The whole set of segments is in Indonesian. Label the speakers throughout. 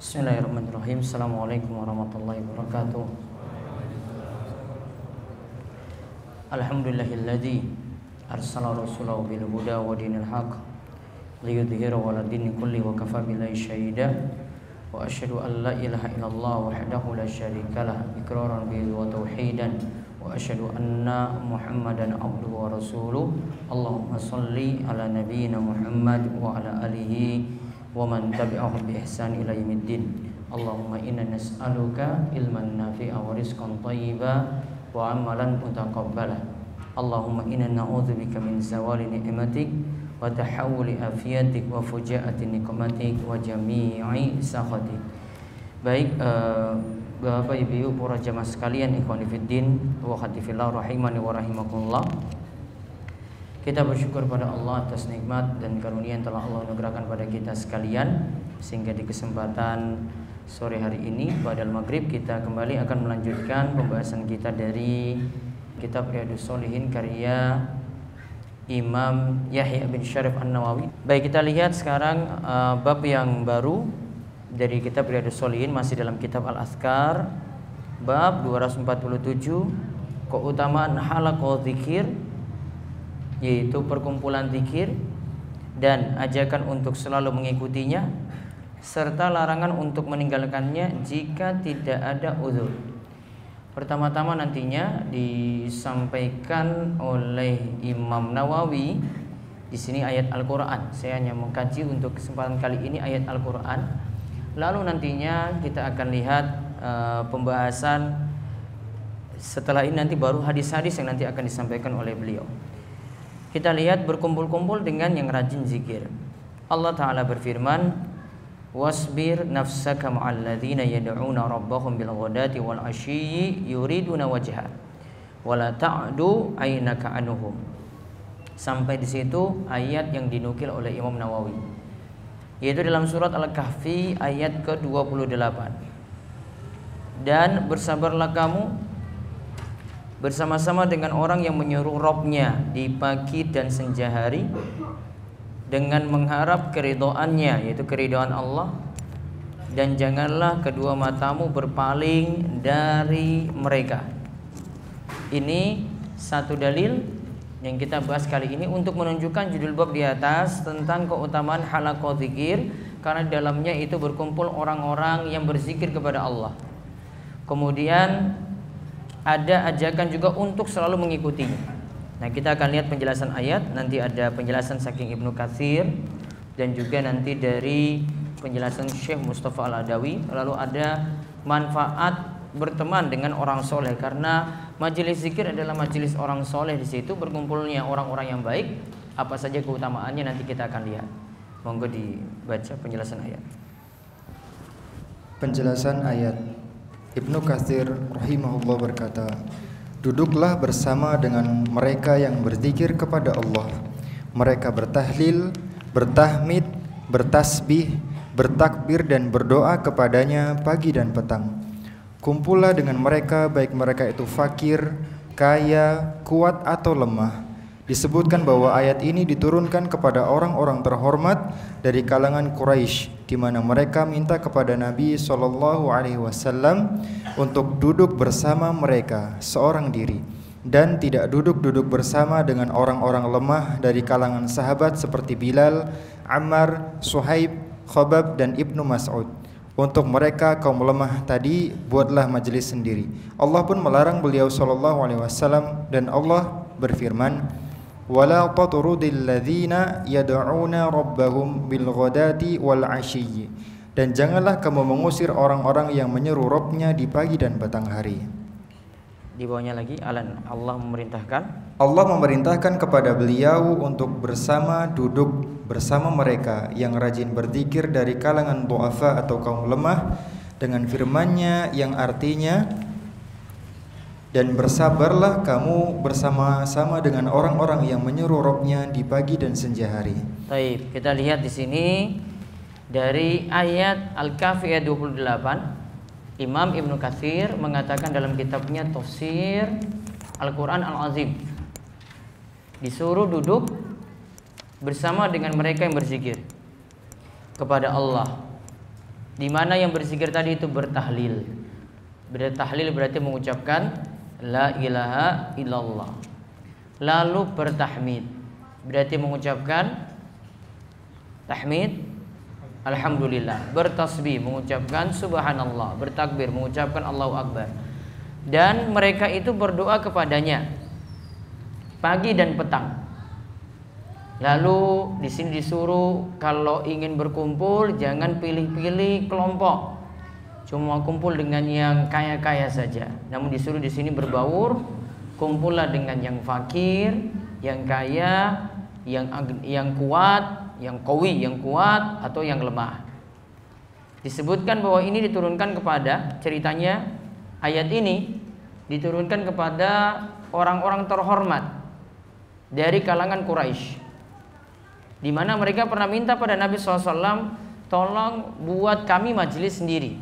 Speaker 1: Bismillahirrahmanirrahim. Assalamualaikum warahmatullahi wabarakatuh. Alhamdulillahilladzi arsala rasulahu bil huda wa dinil haqq liyudhhirahu 'ala dini kulli wa kafa billahi syahida. Wa asyhadu an la ilaha illallah wahdahu la syarikalah iqraran bihi wa tauhidan wa asyhadu anna Muhammadan abduhu wa rasuluh. Allahumma shalli ala nabiyyina Muhammad wa ala alihi wa man tabi'ahum bi ihsan ila yaumiddin. Allahumma inna nas'aluka ilman nafi'a wa rizqan thayyiba wa amalan mutaqabbala. Allahumma inna na'udzubika min zawali ni'matik wa tahawuli afiyatik wa fujaati nikmatik wa jami'i sakhatik. Baik, Bapak Ibu para jamaah sekalian, ikhwani fiddin wa akhwati fillah rahimani wa rahimakumullah. Kita bersyukur pada Allah atas nikmat dan karunia yang telah Allah anugerahkan pada kita sekalian, sehingga di kesempatan sore hari ini pada maghrib kita kembali akan melanjutkan pembahasan kita dari kitab Riyadhus Shalihin karya Imam Yahya bin Syarif An-Nawawi. Baik, kita lihat sekarang bab yang baru dari kitab Riyadhus Shalihin, masih dalam kitab Al-Azkar, bab 247, keutamaan halaqah dzikir, yaitu perkumpulan zikir dan ajakan untuk selalu mengikutinya, serta larangan untuk meninggalkannya jika tidak ada uzur. Pertama-tama nantinya disampaikan oleh Imam Nawawi di sini ayat Al-Qur'an. Saya hanya mengkaji untuk kesempatan kali ini ayat Al-Qur'an. Lalu nantinya kita akan lihat pembahasan setelah ini, nanti baru hadis-hadis yang nanti akan disampaikan oleh beliau. Kita lihat berkumpul-kumpul dengan yang rajin zikir. Allah Ta'ala berfirman, wasbir nafsaka ma'al ladzina yad'una rabbahum bil ghadati wal 'ashiyyi yuriduna wajha wa la ta'du 'ainaka anhum. Sampai di situ ayat yang dinukil oleh Imam Nawawi, yaitu dalam surat Al-Kahfi ayat ke-28. Dan bersabarlah kamu bersama-sama dengan orang yang menyuruh Rabb-nya di pagi dan senja hari dengan mengharap keridhaannya, yaitu keridhaan Allah, dan janganlah kedua matamu berpaling dari mereka. Ini satu dalil yang kita bahas kali ini untuk menunjukkan judul bab di atas tentang keutamaan halaqah dzikir, karena dalamnya itu berkumpul orang-orang yang berzikir kepada Allah. Kemudian ada ajakan juga untuk selalu mengikutinya. Nah, kita akan lihat penjelasan ayat, nanti ada penjelasan saking Ibnu Katsir dan juga nanti dari penjelasan Syekh Mustafa Al-Adawi. Lalu ada manfaat berteman dengan orang soleh, karena majelis zikir adalah majelis orang soleh. Di situ berkumpulnya orang-orang yang baik. Apa saja keutamaannya nanti kita akan lihat. Monggo dibaca penjelasan ayat.
Speaker 2: Penjelasan ayat. Ibnu Katsir rahimahullah berkata, duduklah bersama dengan mereka yang berzikir kepada Allah. Mereka bertahlil, bertahmid, bertasbih, bertakbir dan berdoa kepadanya pagi dan petang. Kumpullah dengan mereka, baik mereka itu fakir, kaya, kuat atau lemah. Disebutkan bahwa ayat ini diturunkan kepada orang-orang terhormat dari kalangan Quraisy, di mana mereka minta kepada Nabi SAW untuk duduk bersama mereka seorang diri dan tidak duduk-duduk bersama dengan orang-orang lemah dari kalangan sahabat seperti Bilal, Ammar, Suhaib, Khabab dan Ibnu Mas'ud. Untuk mereka kaum lemah tadi buatlah majelis sendiri. Allah pun melarang beliau SAW, dan Allah berfirman, wala tatrudil ladzina yad'una rabbahum bil ghadati wal 'ashiyyi, dan janganlah kamu mengusir orang-orang yang menyeru Rabb-nya di pagi dan petang hari.
Speaker 1: Di bawahnya lagi Allah
Speaker 2: memerintahkan kepada beliau untuk duduk bersama mereka yang rajin berzikir dari kalangan du'afa atau kaum lemah, dengan firman-Nya yang artinya, dan bersabarlah kamu bersama-sama dengan orang-orang yang menyeru Rabb-nya di pagi dan senja hari.
Speaker 1: Baik, kita lihat di sini dari ayat Al-Kahfi ayat 28, Imam Ibnu Katsir mengatakan dalam kitabnya Tafsir Al-Quran Al-Azim, disuruh duduk bersama dengan mereka yang berzikir kepada Allah Di mana yang berzikir tadi itu bertahlil. Bertahlil berarti mengucapkan la ilaha illallah. Lalu bertahmid berarti mengucapkan tahmid alhamdulillah. Bertasbih mengucapkan subhanallah. Bertakbir mengucapkan Allahu akbar. Dan mereka itu berdoa kepadanya pagi dan petang. Lalu di sini disuruh kalau ingin berkumpul jangan pilih-pilih kelompok. Cuma kumpul dengan yang kaya-kaya saja. Namun disuruh di sini berbaur, kumpullah dengan yang fakir, yang kaya, yang kuat, yang qawi, yang kuat atau yang lemah. Disebutkan bahwa ini diturunkan kepada, ceritanya ayat ini diturunkan kepada orang-orang terhormat dari kalangan Quraisy, di mana mereka pernah minta pada Nabi SAW, tolong buat kami majelis sendiri.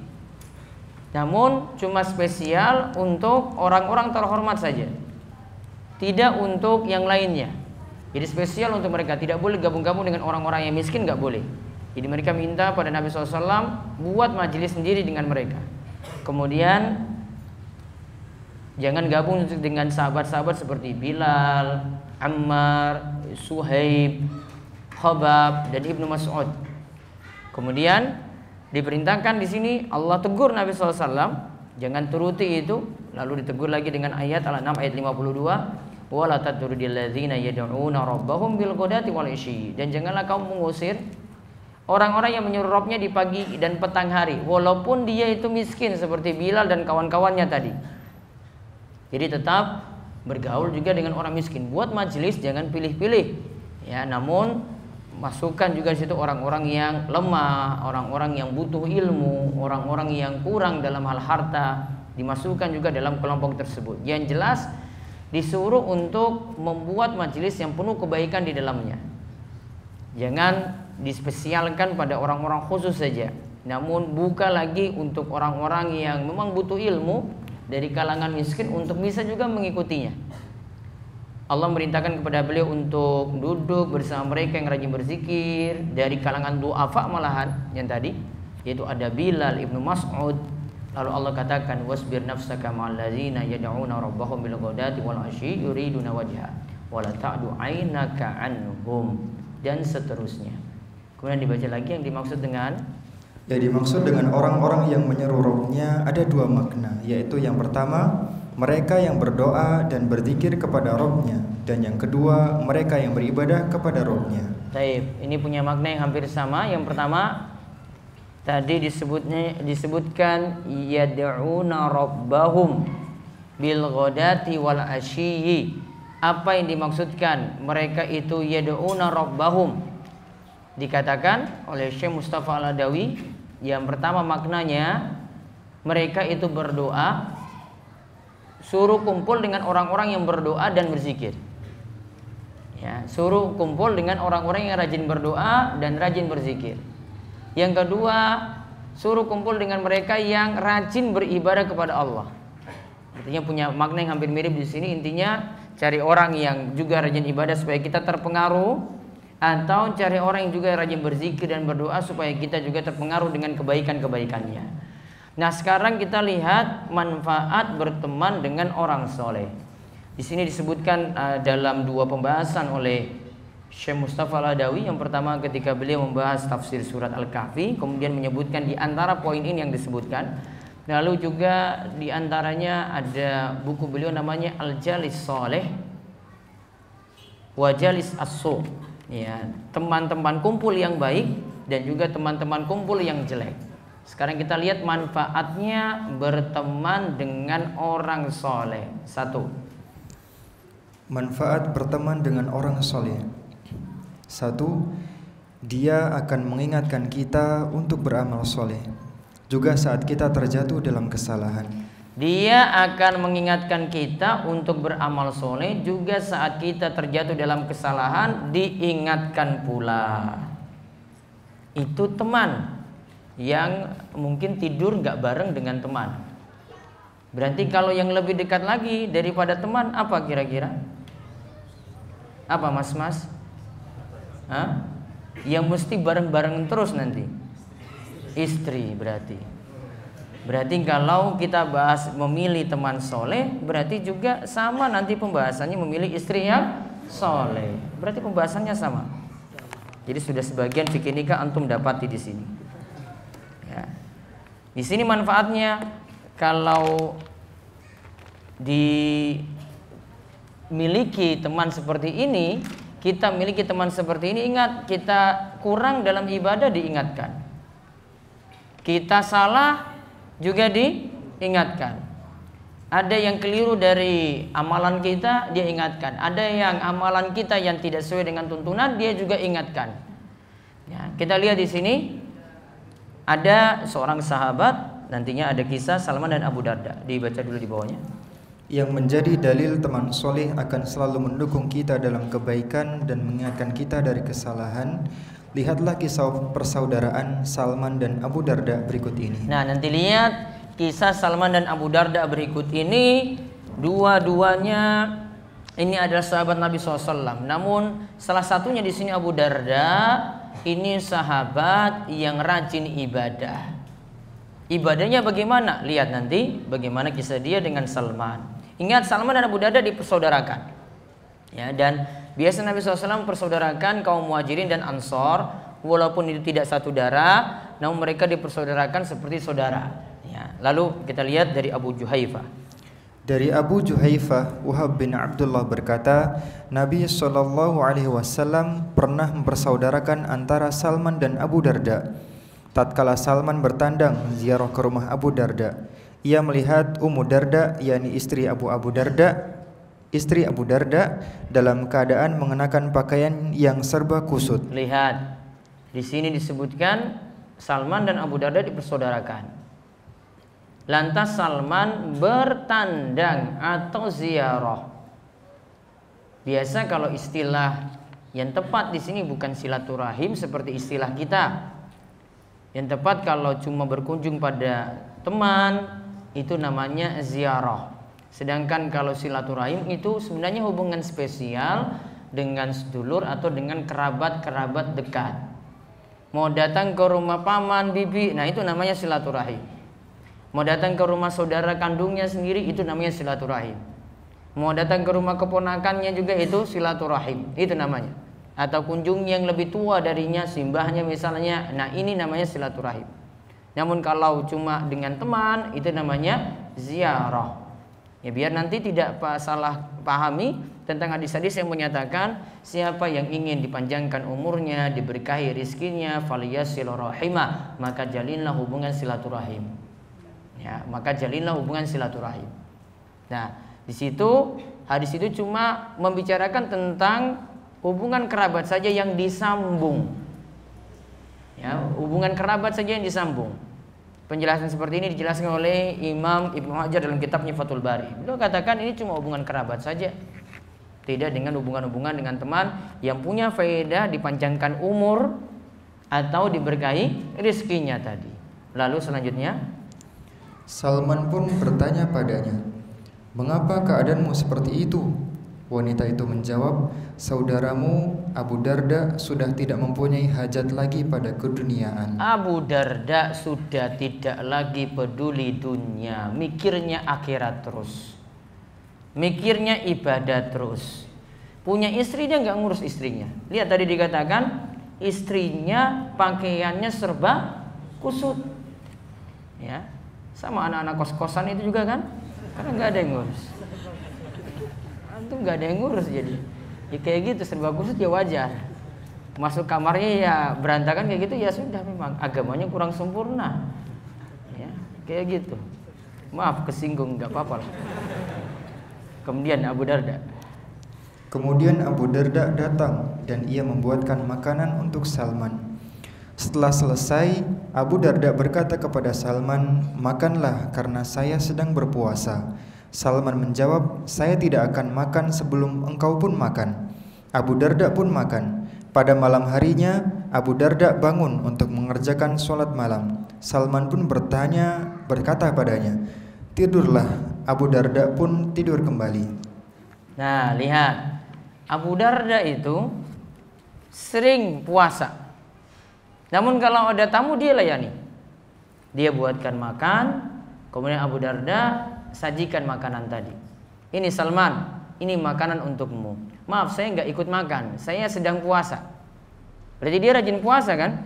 Speaker 1: Namun cuma spesial untuk orang-orang terhormat saja, tidak untuk yang lainnya. Jadi spesial untuk mereka, tidak boleh gabung-gabung dengan orang-orang yang miskin, nggak boleh. Jadi mereka minta pada Nabi SAW buat majelis sendiri dengan mereka. Kemudian jangan gabung dengan sahabat-sahabat seperti Bilal, Ammar, Suhaib, Khabab dan Ibnu Mas'ud. Kemudian diperintahkan di sini Allah tegur Nabi SAW, jangan turuti itu. Lalu ditegur lagi dengan ayat Al-An'am ayat 52, wala tatrudil ladzina yad'una rabbahum bil ghadati wal isyi. Dan janganlah kamu mengusir orang-orang yang menyuruh Rabbnya di pagi dan petang hari, walaupun dia itu miskin seperti Bilal dan kawan-kawannya tadi. Jadi tetap bergaul juga dengan orang miskin. Buat majelis jangan pilih-pilih. Ya, namun masukkan juga di situ orang-orang yang lemah, orang-orang yang butuh ilmu, orang-orang yang kurang dalam hal harta, dimasukkan juga dalam kelompok tersebut. Yang jelas disuruh untuk membuat majelis yang penuh kebaikan di dalamnya. Jangan dispesialkan pada orang-orang khusus saja, namun buka lagi untuk orang-orang yang memang butuh ilmu dari kalangan miskin untuk bisa juga mengikutinya. Allah merintahkan kepada beliau untuk duduk bersama mereka yang rajin berzikir dari kalangan du'afa malahan yang tadi, yaitu ada Bilal, Ibnu Mas'ud. Lalu Allah katakan wasbir nafsaka ma'al ladzina yad'una rabbahum bil ghadati wal 'ashyi yuriduna wajha wa la ta'du 'ainaka 'anhum, dan seterusnya. Kemudian dibaca lagi yang dimaksud dengan
Speaker 2: orang-orang yang menyeru Rabbnya ada dua makna, yaitu yang pertama mereka yang berdoa dan berzikir kepada Rabbnya, dan yang kedua mereka yang beribadah kepada Rabbnya.
Speaker 1: Taib, ini punya makna yang hampir sama. Yang pertama tadi disebutkan yad'una rabbahum bil ghadati wal asyi. Apa yang dimaksudkan mereka itu yad'una rabbahum? Dikatakan oleh Syekh Mustafa Al-Adawi, yang pertama maknanya mereka itu berdoa, suruh kumpul dengan orang-orang yang berdoa dan berzikir. Ya, suruh kumpul dengan orang-orang yang rajin berdoa dan rajin berzikir. Yang kedua, suruh kumpul dengan mereka yang rajin beribadah kepada Allah. Artinya punya makna yang hampir mirip di sini. Intinya cari orang yang juga rajin ibadah supaya kita terpengaruh, atau cari orang yang juga rajin berzikir dan berdoa supaya kita juga terpengaruh dengan kebaikan-kebaikannya. Nah, sekarang kita lihat manfaat berteman dengan orang soleh. Di sini disebutkan dalam dua pembahasan oleh Syekh Mustafa Al-Adawi. Yang pertama ketika beliau membahas tafsir surat Al-Kahfi, kemudian menyebutkan di antara poin ini yang disebutkan. Lalu juga di antaranya ada buku beliau namanya Al-Jalis Soleh wa Jalis As-Su. Ya, teman-teman kumpul yang baik dan juga teman-teman kumpul yang jelek. Sekarang kita lihat manfaatnya berteman dengan orang soleh. Satu,
Speaker 2: manfaat berteman dengan orang soleh. Satu, dia akan mengingatkan kita untuk beramal soleh, juga saat kita terjatuh dalam kesalahan.
Speaker 1: Dia akan mengingatkan kita untuk beramal soleh, juga saat kita terjatuh dalam kesalahan diingatkan pula. Itu teman yang mungkin tidur nggak bareng dengan teman. Berarti kalau yang lebih dekat lagi daripada teman apa kira-kira? Apa mas? Hah? Yang mesti bareng-bareng terus nanti. istri berarti. Berarti kalau kita bahas memilih teman soleh, berarti juga sama nanti pembahasannya memilih istri yang soleh. Berarti pembahasannya sama. Jadi sudah sebagian fikih nikah antum dapati di sini. Ya. Di sini manfaatnya kalau dimiliki teman seperti ini, kita miliki teman seperti ini, ingat kita kurang dalam ibadah diingatkan. Kita salah juga diingatkan. Ada yang keliru dari amalan kita, dia ingatkan. Ada yang amalan kita yang tidak sesuai dengan tuntunan, dia juga ingatkan. Ya, kita lihat di sini ada seorang sahabat, nantinya ada kisah Salman dan Abu Darda. Dibaca dulu di bawahnya.
Speaker 2: Yang menjadi dalil teman soleh akan selalu mendukung kita dalam kebaikan dan mengingatkan kita dari kesalahan. Lihatlah kisah persaudaraan Salman dan Abu Darda berikut ini.
Speaker 1: Nah, nanti lihat kisah Salman dan Abu Darda berikut ini. Dua-duanya ini adalah sahabat Nabi SAW. Namun salah satunya di sini Abu Darda, ini sahabat yang rajin ibadah. Ibadahnya bagaimana? Lihat nanti bagaimana kisah dia dengan Salman. Ingat, Salman dan Abu Darda dipersaudarakan. Ya, dan biasa Nabi SAW persaudarakan kaum Muhajirin dan Ansor, walaupun itu tidak satu darah, namun mereka dipersaudarakan seperti saudara. Ya, lalu kita lihat dari Abu Juhaifah.
Speaker 2: Dari Abu Juhaifah, Wahab bin Abdullah berkata, Nabi SAW pernah mempersaudarakan antara Salman dan Abu Darda. Tatkala Salman bertandang ziarah ke rumah Abu Darda, ia melihat Ummu Darda, yakni istri Abu Darda dalam keadaan mengenakan pakaian yang serba kusut.
Speaker 1: Lihat, di sini disebutkan Salman dan Abu Darda dipersaudarakan. Lantas Salman bertandang atau ziarah. Biasa kalau istilah yang tepat di sini bukan silaturahim seperti istilah kita. Yang tepat kalau cuma berkunjung pada teman itu namanya ziarah. Sedangkan kalau silaturahim itu sebenarnya hubungan spesial dengan sedulur atau dengan kerabat-kerabat dekat. Mau datang ke rumah paman, bibi, nah itu namanya silaturahim. Mau datang ke rumah saudara kandungnya sendiri, itu namanya silaturahim. Mau datang ke rumah keponakannya juga itu silaturahim, itu namanya. Atau kunjung yang lebih tua darinya, simbahnya misalnya, nah ini namanya silaturahim. Namun kalau cuma dengan teman, itu namanya ziarah. Ya, biar nanti tidak salah pahami tentang hadis-hadis yang menyatakan siapa yang ingin dipanjangkan umurnya, diberkahi rizkinya, falyasil rahimah, maka jalinlah hubungan silaturahim. Ya, maka jalinlah hubungan silaturahim. Nah, di situ hadis itu cuma membicarakan tentang hubungan kerabat saja yang disambung. Ya, hubungan kerabat saja yang disambung. Penjelasan seperti ini dijelaskan oleh Imam Ibnu Hajar dalam kitabnya Fathul Bari. Beliau katakan ini cuma hubungan kerabat saja. Tidak dengan hubungan-hubungan dengan teman yang punya faedah dipanjangkan umur atau diberkahi rizkinya tadi. Lalu selanjutnya
Speaker 2: Salman pun bertanya padanya, "Mengapa keadaanmu seperti itu?" Wanita itu menjawab, "Saudaramu Abu Darda sudah tidak mempunyai hajat lagi pada keduniaan."
Speaker 1: Abu Darda sudah tidak lagi peduli dunia, mikirnya akhirat terus, mikirnya ibadah terus. Punya istri dia nggak ngurus istrinya. Lihat tadi dikatakan istrinya pakaiannya serba kusut. Ya, sama anak-anak kos-kosan itu juga kan, karena nggak ada yang ngurus. Itu nggak ada yang ngurus, jadi ya kayak gitu serba kusut ya wajar. Masuk kamarnya ya berantakan kayak gitu ya sudah, memang agamanya kurang sempurna. Ya, kayak gitu. Maaf kesinggung, nggak apa-apa lah. Kemudian Abu Darda.
Speaker 2: Kemudian Abu Darda datang dan ia membuatkan makanan untuk Salman. Setelah selesai, Abu Darda berkata kepada Salman, "Makanlah karena saya sedang berpuasa." Salman menjawab, "Saya tidak akan makan sebelum engkau pun makan." Abu Darda pun makan. Pada malam harinya, Abu Darda bangun untuk mengerjakan sholat malam. Salman pun berkata padanya, "Tidurlah." Abu Darda pun tidur kembali.
Speaker 1: Nah, lihat, Abu Darda itu sering puasa. Namun kalau ada tamu dia layani. Dia buatkan makan, kemudian Abu Darda sajikan makanan tadi. Ini Salman, ini makanan untukmu. Maaf, saya nggak ikut makan, saya sedang puasa. Berarti dia rajin puasa kan?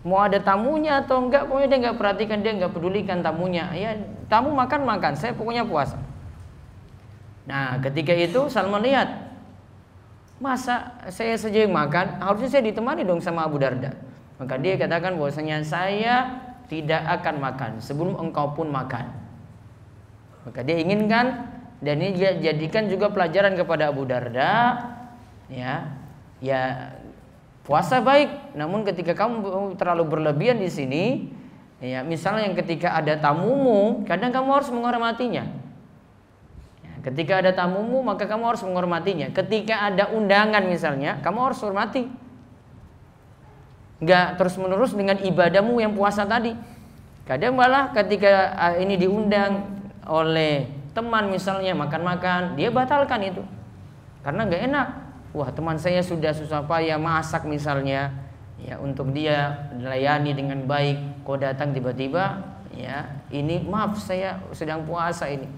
Speaker 1: Mau ada tamunya atau enggak, pokoknya dia nggak perhatikan, dia nggak pedulikan tamunya. Ya, tamu makan, saya pokoknya puasa. Nah, ketika itu Salman lihat, masa saya saja yang makan, harusnya saya ditemani dong sama Abu Darda. Maka dia katakan bahwasanya saya tidak akan makan sebelum engkau pun makan. Maka dia inginkan, dan ini dia jadikan juga pelajaran kepada Abu Darda, ya puasa baik, namun ketika kamu terlalu berlebihan di sini, ya misalnya yang ketika ada tamumu, kadang kamu harus menghormatinya. Ya, ketika ada tamumu, maka kamu harus menghormatinya. Ketika ada undangan misalnya, kamu harus hormati. Enggak terus-menerus dengan ibadahmu yang puasa tadi. Kadang malah ketika ini diundang oleh teman misalnya makan-makan, dia batalkan itu karena nggak enak. Wah, teman saya sudah susah payah masak misalnya, ya untuk dia dilayani dengan baik, kok datang tiba-tiba, ya ini maaf saya sedang puasa ini.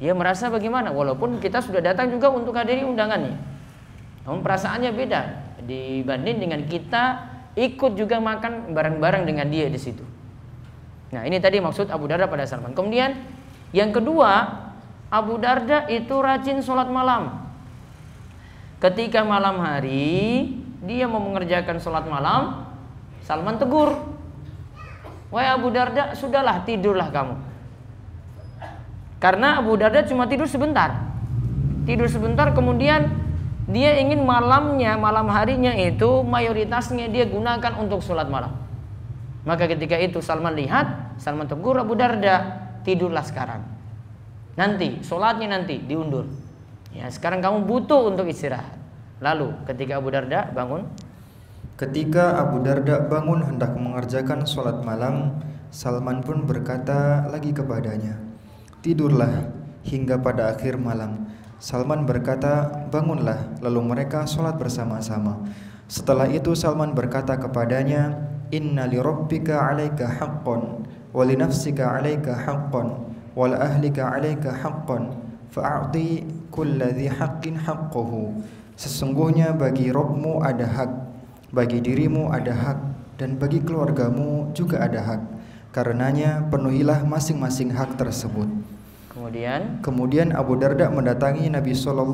Speaker 1: Dia merasa bagaimana? Walaupun kita sudah datang juga untuk hadiri undangannya, namun perasaannya beda dibanding dengan kita ikut juga makan bareng-bareng dengan dia di situ. Nah, ini tadi maksud Abu Darda pada Salman. Kemudian yang kedua, Abu Darda itu rajin sholat malam. Ketika malam hari dia mau mengerjakan sholat malam, Salman tegur, wahai Abu Darda, sudahlah tidurlah kamu. Karena Abu Darda cuma tidur sebentar, kemudian dia ingin malam harinya itu mayoritasnya dia gunakan untuk sholat malam. Maka ketika itu Salman lihat, Salman tegur Abu Darda, tidurlah sekarang. Nanti sholatnya nanti diundur. Ya, sekarang kamu butuh untuk istirahat. Lalu ketika Abu Darda bangun,
Speaker 2: hendak mengerjakan sholat malam, Salman pun berkata lagi kepadanya, tidurlah hingga pada akhir malam. Salman berkata, bangunlah. Lalu mereka sholat bersama-sama. Setelah itu Salman berkata kepadanya, inna li rabbika 'alaika haqqan wa li nafsika 'alaika haqqan wa li ahlika 'alaika haqqan fa'ati kulli dhi haqqin haqqahu. Sesungguhnya bagi Rabbmu ada hak, bagi dirimu ada hak, dan bagi keluargamu juga ada hak. Karenanya penuhilah masing-masing hak tersebut. Kemudian Abu Darda mendatangi Nabi SAW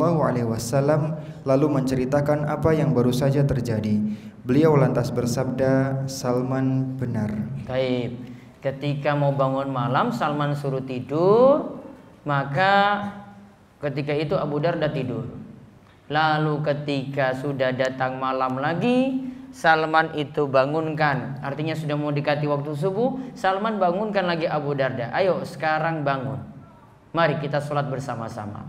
Speaker 2: lalu menceritakan apa yang baru saja terjadi. Beliau lantas bersabda, Salman benar.
Speaker 1: Baik. Ketika mau bangun malam, Salman suruh tidur, maka ketika itu Abu Darda tidur. Lalu ketika sudah datang malam lagi, Salman itu bangunkan. Artinya sudah mau dekati waktu subuh, Salman bangunkan lagi Abu Darda. Ayo sekarang bangun, mari kita sholat bersama-sama.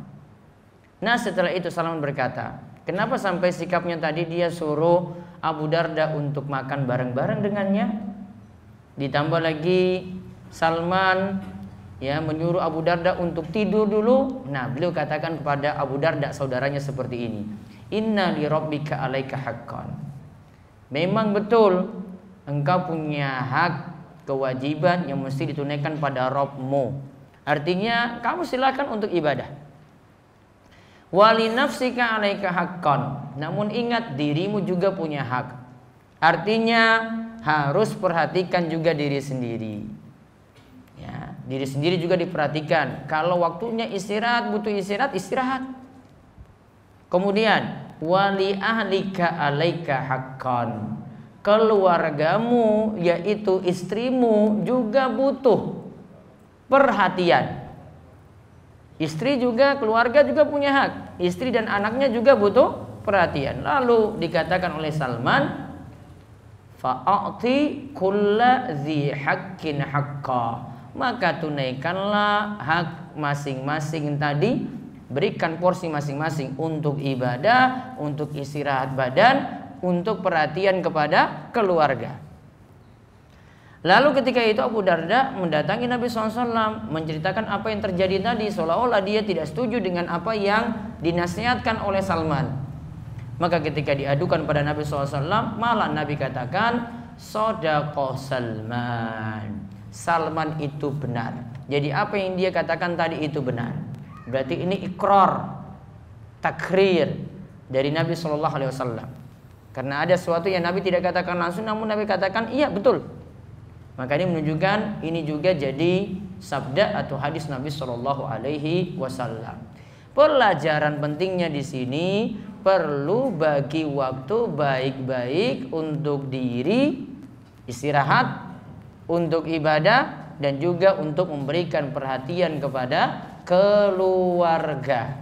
Speaker 1: Nah, setelah itu Salman berkata, kenapa sampai sikapnya tadi dia suruh Abu Darda untuk makan bareng-bareng dengannya? Ditambah lagi Salman menyuruh Abu Darda untuk tidur dulu. Nah, beliau katakan kepada Abu Darda saudaranya seperti ini, inna li rabbika 'alaika haqqan. Memang betul engkau punya hak, kewajiban yang mesti ditunaikan pada Rabbmu. Artinya kamu silakan untuk ibadah. Wali nafsika 'alaika haqqan. Namun ingat, dirimu juga punya hak. Artinya harus perhatikan juga diri sendiri. Ya, diri sendiri juga diperhatikan. Kalau waktunya istirahat, butuh istirahat, istirahat. Kemudian wali ahlika 'alaika haqqan. Keluargamu yaitu istrimu juga butuh perhatian. Istri juga, keluarga juga punya hak. Istri dan anaknya juga butuh perhatian. Lalu dikatakan oleh Salman, fa'ati kulla dzi haqqin haqqa. Maka tunaikanlah hak masing-masing tadi, berikan porsi masing-masing untuk ibadah, untuk istirahat badan, untuk perhatian kepada keluarga. Lalu ketika itu Abu Darda mendatangi Nabi SAW, menceritakan apa yang terjadi tadi, seolah-olah dia tidak setuju dengan apa yang dinasihatkan oleh Salman. Maka ketika diadukan pada Nabi SAW, malah Nabi katakan, Shadaqah Salman. Salman itu benar. Jadi apa yang dia katakan tadi itu benar. Berarti ini ikrar, takrir dari Nabi SAW. Karena ada sesuatu yang Nabi tidak katakan langsung, namun Nabi katakan iya betul. Maka ini menunjukkan ini juga jadi sabda atau hadis Nabi SAW. Pelajaran pentingnya di sini, perlu bagi waktu baik-baik untuk diri, istirahat, untuk ibadah, dan juga untuk memberikan perhatian kepada keluarga.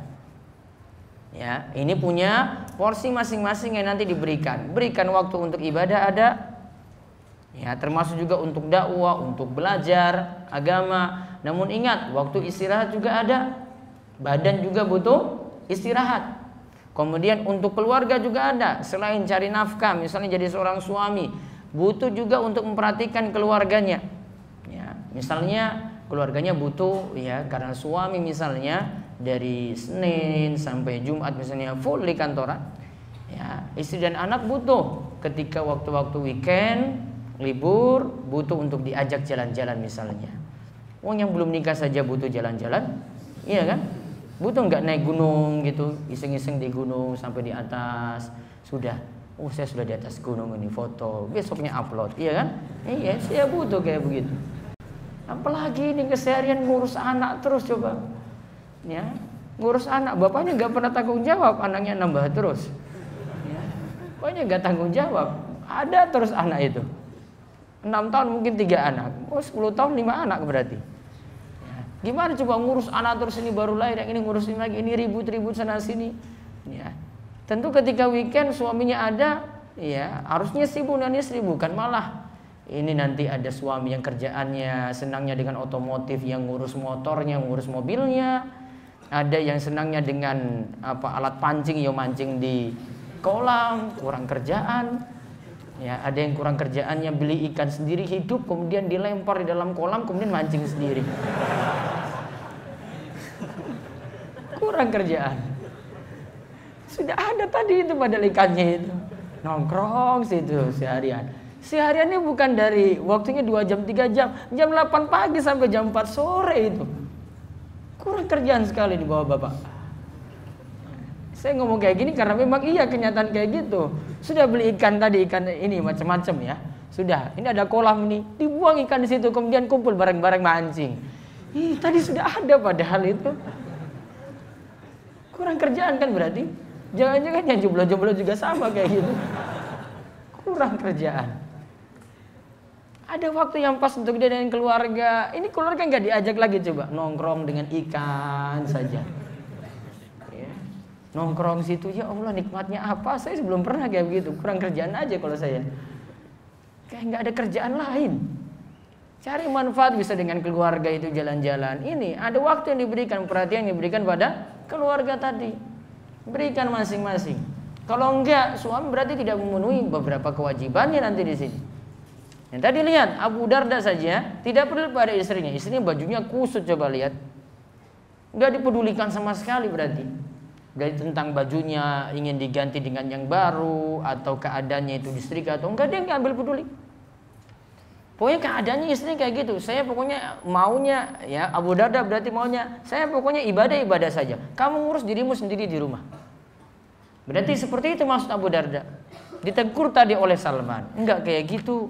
Speaker 1: Ya, ini punya porsi masing-masing yang nanti diberikan. Berikan waktu untuk ibadah ada, ya, termasuk juga untuk dakwah, untuk belajar agama. Namun ingat, waktu istirahat juga ada. Badan juga butuh istirahat. Kemudian untuk keluarga juga ada. Selain cari nafkah, misalnya jadi seorang suami, butuh juga untuk memperhatikan keluarganya. Ya, misalnya keluarganya butuh, ya, karena suami misalnya dari Senin sampai Jumat misalnya full di kantoran, ya, istri dan anak butuh ketika waktu-waktu weekend, libur, butuh untuk diajak jalan-jalan misalnya. Yang belum nikah saja butuh jalan-jalan, iya kan? Butuh nggak naik gunung gitu, iseng-iseng di gunung sampai di atas, sudah, saya sudah di atas gunung ini, foto, besoknya upload, iya kan? Iya, saya butuh kayak begitu. Apalagi ini keseharian ngurus anak terus coba. Ya, ngurus anak, bapaknya nggak pernah tanggung jawab, anaknya nambah terus. Ya, bapaknya nggak tanggung jawab, ada terus anak itu. 6 tahun mungkin 3 anak, 10 tahun 5 anak berarti. Ya, gimana coba ngurus anak terus, ini baru lahir, yang ini ngurusin lagi, ini ribut-ribut sana sini. Ya, tentu ketika weekend suaminya ada, ya harusnya sibuk dan istri, bukan malah ini nanti ada suami yang kerjaannya senangnya dengan otomotif, yang ngurus motornya, ngurus mobilnya. Ada yang senangnya dengan alat pancing, ya mancing di kolam, kurang kerjaan. Ya, ada yang kurang kerjaannya beli ikan sendiri hidup, kemudian dilempar di dalam kolam, kemudian mancing sendiri. Kurang kerjaan. Sudah ada tadi itu padahal ikannya itu. Nongkrong situ seharian. Sehariannya bukan dari waktunya 2 jam 3 jam, jam 8 pagi sampai jam 4 sore itu. Kurang kerjaan sekali di bawah bapak. Saya ngomong kayak gini karena memang iya kenyataan kayak gitu. Sudah beli ikan tadi, ikan ini macam-macam ya. Sudah, ini ada kolam nih, dibuang ikan di situ, kemudian kumpul bareng-bareng mancing. Tadi sudah ada padahal itu. Kurang kerjaan kan berarti? Jangan-jangan yang jomblo-jomblo juga sama kayak gitu. Kurang kerjaan. Ada waktu yang pas untuk dia dengan keluarga. Ini keluarga nggak diajak lagi, coba nongkrong dengan ikan saja. Ya. Nongkrong situ, ya Allah nikmatnya apa? Saya sebelum pernah kayak begitu. Kurang kerjaan aja kalau saya. Kayak nggak ada kerjaan lain. Cari manfaat bisa dengan keluarga itu jalan-jalan. Ini ada waktu yang diberikan, perhatian yang diberikan pada keluarga tadi. Berikan masing-masing. Kalau enggak, suami berarti tidak memenuhi beberapa kewajibannya nanti di sini. Yang tadi lihat Abu Darda saja tidak peduli pada istrinya. Istrinya bajunya kusut, coba lihat. Enggak dipedulikan sama sekali berarti. Dari tentang bajunya ingin diganti dengan yang baru, atau keadaannya itu disetrika atau enggak, dia enggak ambil peduli. Pokoknya keadaannya istrinya kayak gitu. Saya pokoknya maunya, ya Abu Darda berarti maunya, saya pokoknya ibadah saja. Kamu ngurus dirimu sendiri di rumah. Berarti seperti itu maksud Abu Darda. Ditegur tadi oleh Salman. Enggak kayak gitu.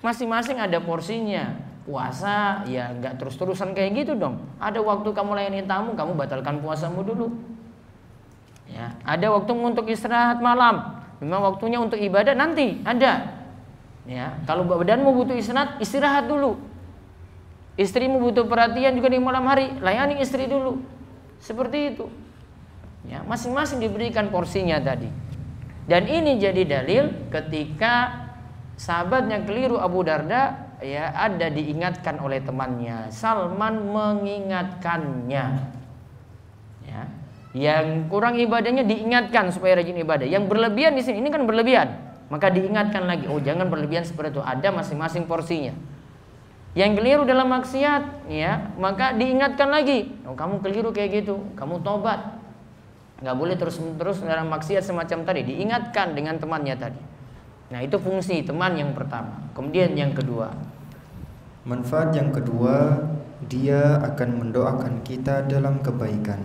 Speaker 1: Masing-masing ada porsinya. Puasa ya enggak terus-terusan kayak gitu dong. Ada waktu kamu layani tamu, kamu batalkan puasamu dulu. Ya, ada waktu untuk istirahat malam. Memang waktunya untuk ibadah nanti ada. Ya, kalau badanmu butuh istirahat dulu. Istrimu butuh perhatian juga di malam hari, layani istri dulu. Seperti itu. Ya, masing-masing diberikan porsinya tadi. Dan ini jadi dalil ketika sahabatnya keliru Abu Darda, ya ada diingatkan oleh temannya. Salman mengingatkannya. Ya, yang kurang ibadahnya diingatkan supaya rajin ibadah. Yang berlebihan di sini, ini kan berlebihan. Maka diingatkan lagi, oh jangan berlebihan seperti itu, ada masing-masing porsinya. Yang keliru dalam maksiat, ya, maka diingatkan lagi, oh kamu keliru kayak gitu, kamu tobat. Nggak boleh terus-terus dalam maksiat semacam tadi, diingatkan dengan temannya tadi. Nah itu fungsi teman yang pertama. Kemudian yang kedua,
Speaker 2: Manfaat yang kedua, dia akan mendoakan kita dalam kebaikan.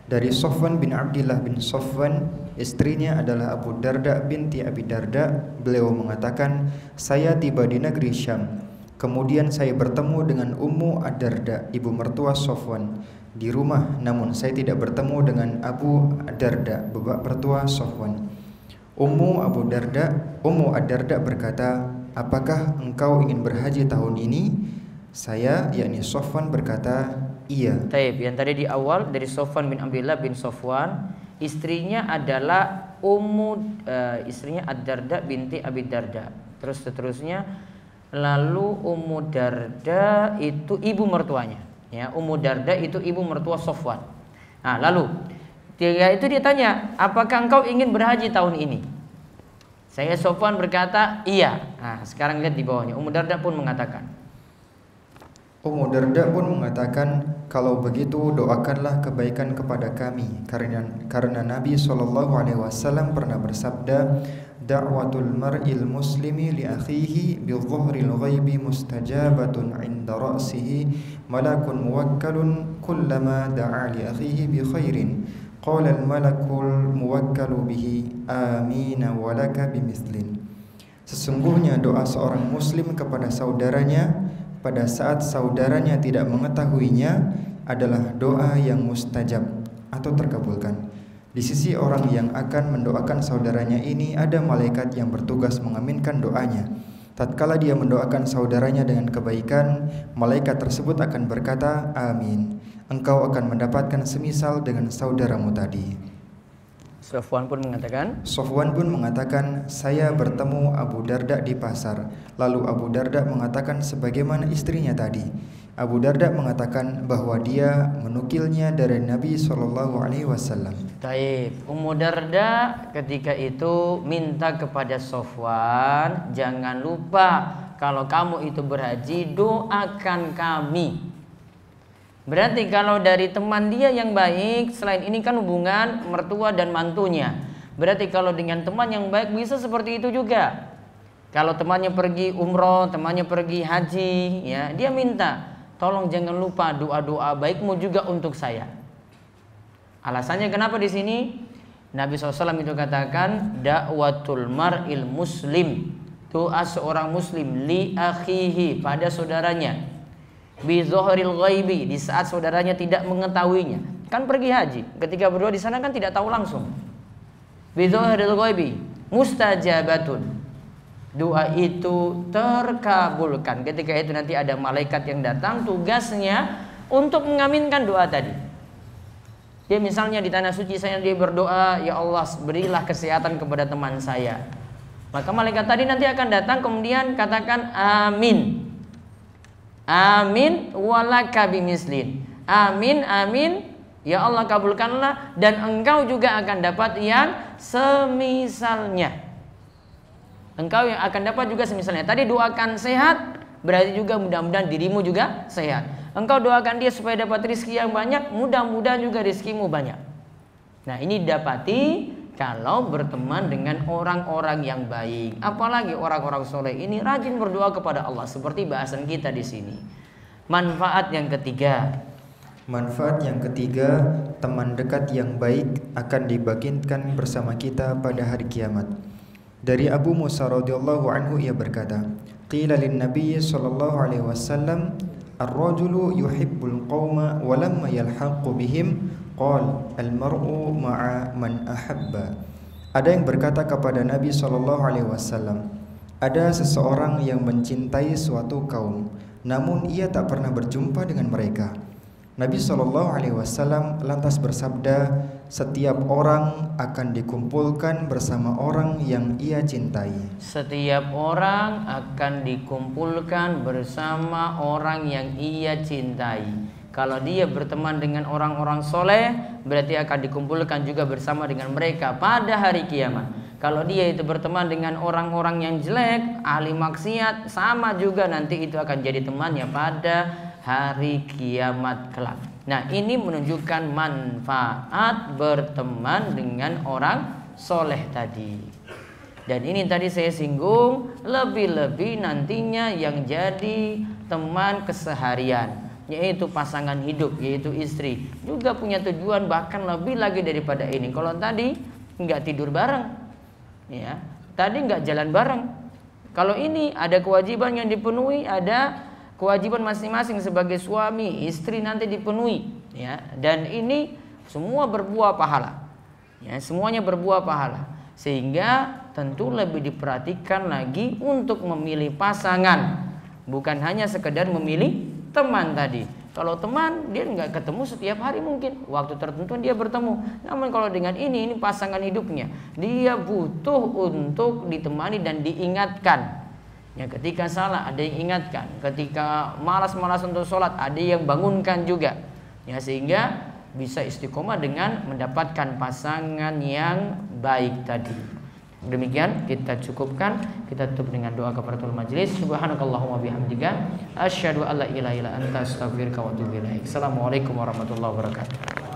Speaker 2: Dari Sofwan bin Abdillah bin Sofwan, istrinya adalah Abu Darda binti Abi Darda. Beliau mengatakan, saya tiba di negeri Syam. Kemudian saya bertemu dengan Ummu Ad-Darda, ibu mertua Sofwan, di rumah. Namun saya tidak bertemu dengan Abu Darda, bapak mertua Sofwan. Ummu Ad-Darda berkata, apakah engkau ingin berhaji tahun ini? Saya, yakni Sofwan, berkata, iya.
Speaker 1: Taib, yang tadi di awal dari Sofwan bin Abdillah bin Sofwan, istrinya adalah istrinya Ad-Darda binti Abi Darda. Terus seterusnya, lalu Ummu Darda itu ibu mertuanya. Ya, Ummu Darda itu ibu mertua Sofwan. Nah, lalu itu dia tanya, apakah engkau ingin berhaji tahun ini? Saya Sofwan berkata, iya. Nah, sekarang lihat di bawahnya. Ummu Darda pun mengatakan, kalau begitu doakanlah kebaikan kepada kami, karena Nabi SAW pernah bersabda, da'watul mar'il muslimi li akhihi bi dhuhril ghaibi mustajabatun 'inda ra'sihi malakun muwakkalun kullama da'a li akhihi bi khairin qala al malakul muwakkalu bihi amina walaka bimithlin. Sesungguhnya doa seorang muslim kepada saudaranya pada saat saudaranya tidak mengetahuinya adalah doa yang mustajab atau terkabulkan. Di sisi orang yang akan mendoakan saudaranya ini ada malaikat yang bertugas mengaminkan doanya. Tatkala dia mendoakan saudaranya dengan kebaikan, malaikat tersebut akan berkata, amin. Engkau akan mendapatkan semisal dengan saudaramu tadi. Sofwan pun mengatakan, saya bertemu Abu Darda di pasar. Lalu Abu Darda mengatakan sebagaimana istrinya tadi. Abu Darda mengatakan bahwa dia menukilnya dari Nabi SAW. Taib. Ummu Darda ketika itu minta kepada Sofwan, jangan lupa kalau kamu itu berhaji, doakan kami. Berarti kalau dari teman dia yang baik, selain ini kan hubungan mertua dan mantunya. Berarti kalau dengan teman yang baik bisa seperti itu juga. Kalau temannya pergi umroh, temannya pergi haji, ya, dia minta, tolong jangan lupa doa-doa baikmu juga untuk saya. Alasannya kenapa di sini? Nabi SAW itu katakan, da'watul mar'il muslim, doa seorang muslim li akhihi, pada saudaranya, bi dzohril ghaibi, di saat saudaranya tidak mengetahuinya. Kan pergi haji, ketika berdoa di sana kan tidak tahu langsung. Bi dzohril ghaibi mustajabatun, doa itu terkabulkan. Ketika itu nanti ada malaikat yang datang, tugasnya untuk mengaminkan doa tadi. Dia misalnya di tanah suci saya, dia berdoa, ya Allah berilah kesehatan kepada teman saya. Maka malaikat tadi nanti akan datang kemudian katakan amin. Amin walaka bimislin. Amin, amin, ya Allah kabulkanlah, dan engkau juga akan dapat yang semisalnya. Engkau yang akan dapat juga semisalnya. Tadi doakan sehat, berarti juga mudah-mudahan dirimu juga sehat. Engkau doakan dia supaya dapat rezeki yang banyak, mudah-mudahan juga rezekimu banyak. Nah, ini dapati kalau berteman dengan orang-orang yang baik, apalagi orang-orang soleh ini rajin berdoa kepada Allah, seperti bahasan kita di sini. Manfaat yang ketiga, teman dekat yang baik akan dibangkitkan bersama kita pada hari kiamat. Dari Abu Musa radhiyallahu anhu, ia berkata, qila lin Nabi sallallahu alaihi wasallam, ar-rajulu yuhibbul qauma wa lamma yalhaqu bihim qal al-mar'u ma'a man ahabba. Ada yang berkata kepada Nabi SAW, ada seseorang yang mencintai suatu kaum, namun ia tak pernah berjumpa dengan mereka. Nabi SAW lantas bersabda, setiap orang akan dikumpulkan bersama orang yang ia cintai. Setiap orang akan dikumpulkan bersama orang yang ia cintai. Kalau dia berteman dengan orang-orang soleh, berarti akan dikumpulkan juga bersama dengan mereka pada hari kiamat. Kalau dia itu berteman dengan orang-orang yang jelek, ahli maksiat, sama juga nanti itu akan jadi temannya pada hari kiamat kelak. Nah, ini menunjukkan manfaat berteman dengan orang soleh tadi. Dan ini tadi saya singgung, lebih-lebih nantinya yang jadi teman keseharian, yaitu pasangan hidup, yaitu istri, juga punya tujuan bahkan lebih lagi daripada ini. Kalau tadi nggak tidur bareng, ya, tadi nggak jalan bareng. Kalau ini ada kewajiban yang dipenuhi, ada kewajiban masing-masing sebagai suami, istri nanti dipenuhi, ya. Dan ini semua berbuah pahala, ya, semuanya berbuah pahala. Sehingga tentu lebih diperhatikan lagi untuk memilih pasangan, bukan hanya sekedar memilih teman tadi. Kalau teman dia nggak ketemu setiap hari, mungkin waktu tertentu dia bertemu. Namun kalau dengan ini pasangan hidupnya, dia butuh untuk ditemani dan diingatkan. Ya, ketika salah ada yang ingatkan, ketika malas-malas untuk sholat ada yang bangunkan juga. Ya, sehingga bisa istiqomah dengan mendapatkan pasangan yang baik tadi. Demikian kita cukupkan, kita tutup dengan doa kafaratul majelis. Subhanakallahumma bihamdika asyhadu an la ilaha illa anta astaghfiruka wa atubu ilaik. Assalamualaikum warahmatullahi wabarakatuh.